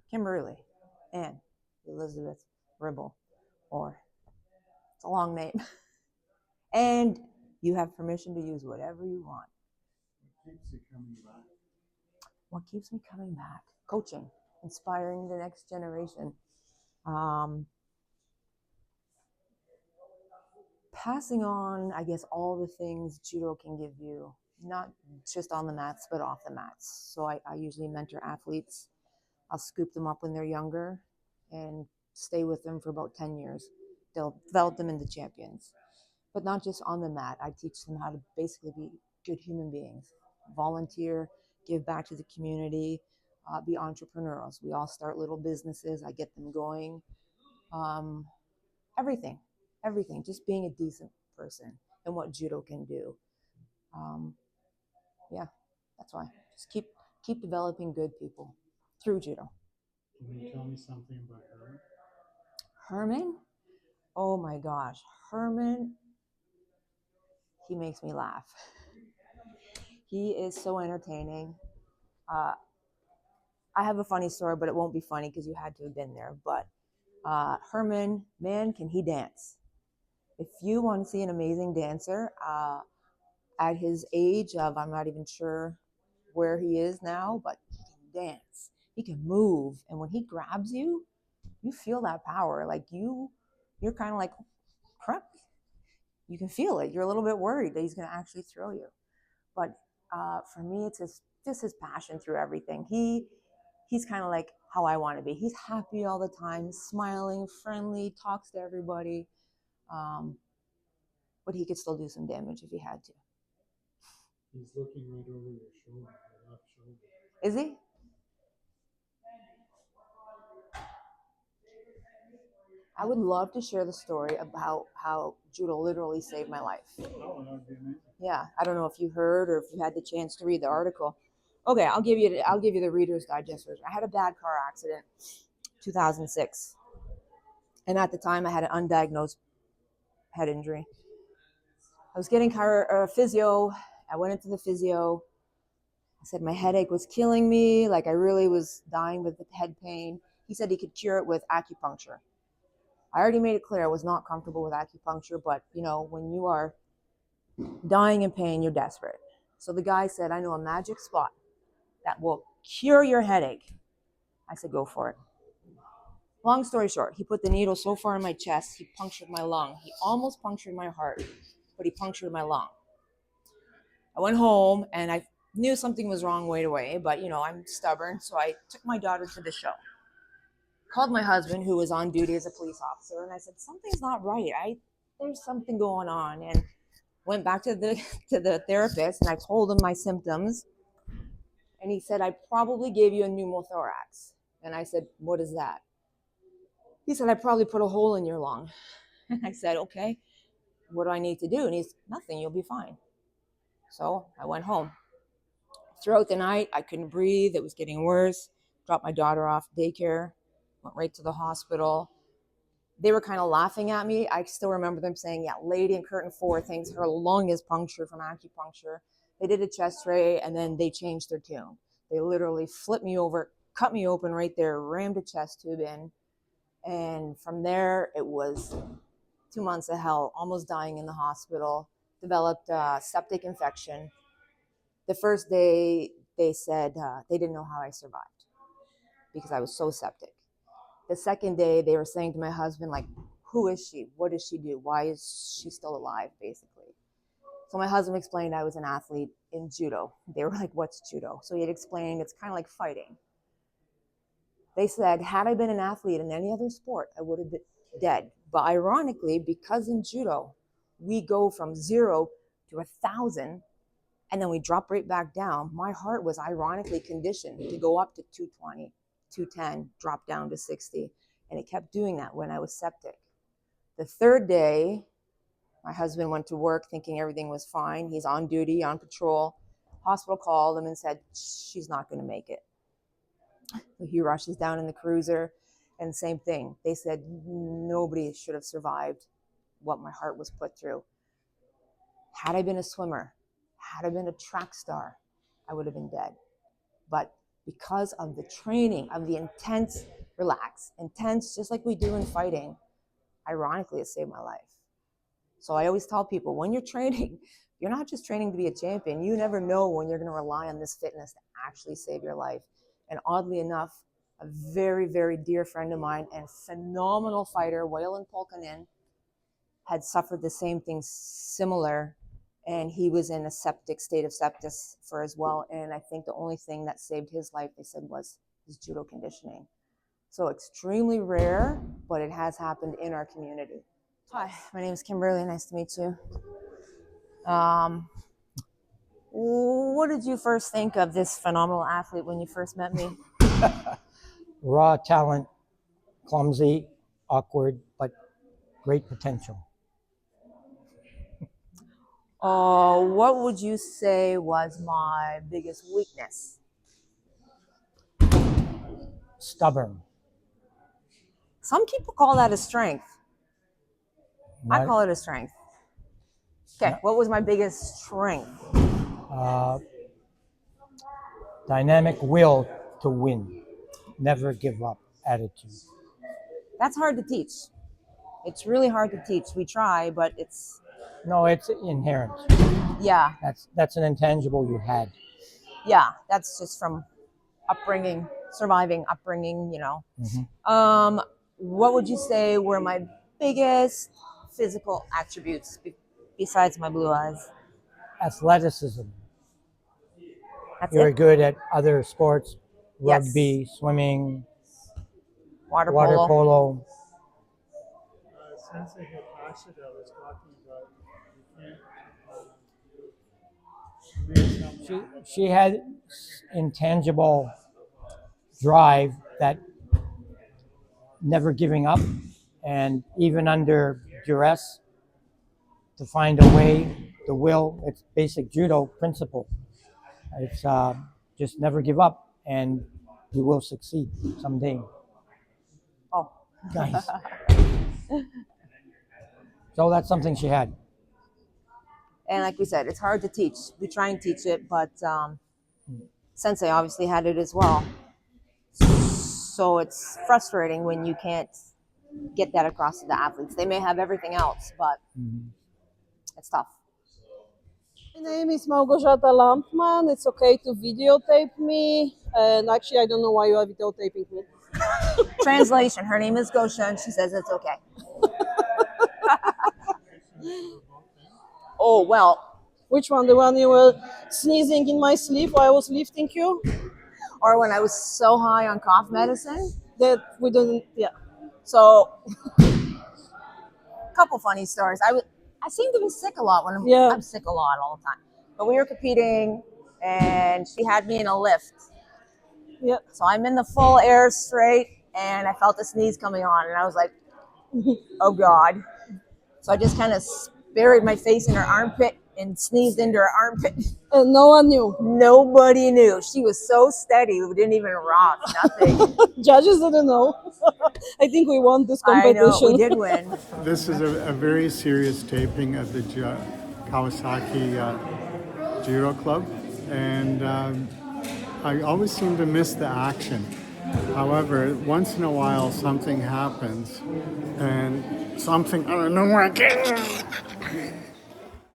Kimberly and Elizabeth Ribble-Orr. It's a long name. And you have permission to use whatever you want. What keeps you coming back? What keeps me coming back? Coaching, inspiring the next generation. Passing on, I guess, all the things judo can give you, not just on the mats, but off the mats. So I usually mentor athletes. I'll scoop them up when they're younger and stay with them for about 10 years. They'll develop them into champions. But not just on the mat. I teach them how to basically be good human beings, volunteer, give back to the community, be entrepreneurs. We all start little businesses. I get them going. Everything, just being a decent person and what judo can do. Yeah, that's why. Just keep developing good people through judo. Can you tell me something about her? Herman? Oh my gosh. Herman, he makes me laugh. He is so entertaining. I have a funny story, but it won't be funny because you had to have been there. But Herman, man, can he dance? If you want to see an amazing dancer, at his age of, I'm not even sure where he is now, but he can dance. He can move. And when he grabs you, you feel that power. Like you're kind of like, crap. You can feel it. You're a little bit worried that he's going to actually throw you. But for me, it's just his passion through everything. He's kind of like how I want to be. He's happy all the time, smiling, friendly, talks to everybody. But he could still do some damage if he had to. He's looking right over your shoulder, your left shoulder. Is he? I would love to share the story about how judo literally saved my life. Oh, that would be amazing. Yeah, I don't know if you heard or if you had the chance to read the article. Okay, I'll give you the Reader's Digest version. I had a bad car accident, 2006, and at the time I had an undiagnosed head injury. I was getting physio. I went into the physio. I said my headache was killing me, like I really was dying with the head pain. He said he could cure it with acupuncture. I already made it clear I was not comfortable with acupuncture, but you know, when you are dying in pain, you're desperate. So the guy said, I know a magic spot that will cure your headache. I said, go for it. Long story short, he put the needle so far in my chest, he punctured my lung. He almost punctured my heart, but he punctured my lung. I went home and I knew something was wrong right away, but you know, I'm stubborn. So I took my daughter to the show. Called my husband, who was on duty as a police officer, and I said, something's not right. There's something going on. And went back to the therapist and I told him my symptoms. And he said, I probably gave you a pneumothorax. And I said, what is that? He said, I probably put a hole in your lung. And I said, okay, what do I need to do? And he's, nothing, you'll be fine. So I went home. Throughout the night, I couldn't breathe. It was getting worse. Dropped my daughter off daycare, went right to the hospital. They were kind of laughing at me. I still remember them saying, yeah, lady in curtain 4 thinks her lung is punctured from acupuncture. They did a chest ray and then they changed their tune. They literally flipped me over, cut me open right there, rammed a chest tube in. And from there, it was 2 months of hell, almost dying in the hospital, developed a septic infection. The first day, they said they didn't know how I survived because I was so septic. The second day, they were saying to my husband, like, who is she? What does she do? Why is she still alive, basically? So my husband explained I was an athlete in judo. They were like, what's judo? So he had explained it's kind of like fighting. They said, had I been an athlete in any other sport, I would have been dead. But ironically, because in judo, we go from 0 to 1,000, and then we drop right back down. My heart was ironically conditioned to go up to 220, 210, drop down to 60. And it kept doing that when I was septic. The third day, my husband went to work thinking everything was fine. He's on duty, on patrol. Hospital called him and said, she's not going to make it. So he rushes down in the cruiser, and same thing. They said nobody should have survived what my heart was put through. Had I been a swimmer, had I been a track star, I would have been dead. But because of the training, of the intense, just like we do in fighting, ironically, it saved my life. So I always tell people, when you're training, you're not just training to be a champion. You never know when you're going to rely on this fitness to actually save your life. And oddly enough, a very, very dear friend of mine and phenomenal fighter, Waylon Polkanen, had suffered the same thing similar, and he was in a septic state of sepsis for as well. And I think the only thing that saved his life, they said, was his judo conditioning. So extremely rare, but it has happened in our community. Hi, my name is Kimberly. Nice to meet you. What did you first think of this phenomenal athlete when you first met me? Raw talent, clumsy, awkward, but great potential. What would you say was my biggest weakness? Stubborn. Some people call that a strength. I Not- call it a strength. Okay, No. what was my biggest strength? Dynamic will to win. Never give up attitude. That's hard to teach. It's really hard to teach. We try, but it's, No, it's inherent. yeah, That's an intangible you had. that's just from upbringing, surviving upbringing, Mm-hmm. What would you say were my biggest physical attributes besides my blue eyes? Athleticism. That's You're it? good at other sports, Yes. rugby, swimming, Water water polo. polo. Sensei Hikashida was talking about you can't She had intangible drive, that never giving up, and even under duress, to find a way, the will. It's basic judo principle. It's just never give up, and you will succeed someday. Oh, Nice. So that's something she had. and like we said, it's hard to teach. We try and teach it, but Sensei obviously had it as well. So it's frustrating when you can't get that across to the athletes. They may have everything else, but it's tough. My name is Małgorzata Lampman. It's okay to videotape me. And actually, I don't know why you are videotaping me. Translation, her name is Gosha, and she says it's okay. Oh, well, Which one? The one you were sneezing in my sleep while I was lifting you? or when I was so high on cough medicine. That we don't, yeah. So, a couple funny stories. I seem to be sick a lot when Yeah. I'm sick a lot all the time. But we were competing, and she had me in a lift. Yeah. So I'm in the full air straight, and I felt a sneeze coming on, and I was like, oh God. So I just kind of buried my face in her armpit and sneezed into her armpit. And no one knew. Nobody knew. She was so steady. We didn't even rock, nothing. Judges didn't know. I think we won this I competition. know, we did win. This is a very serious taping of the Kawasaki Judo Club, and I always seem to miss the action. However, once in a while something happens, and something out of nowhere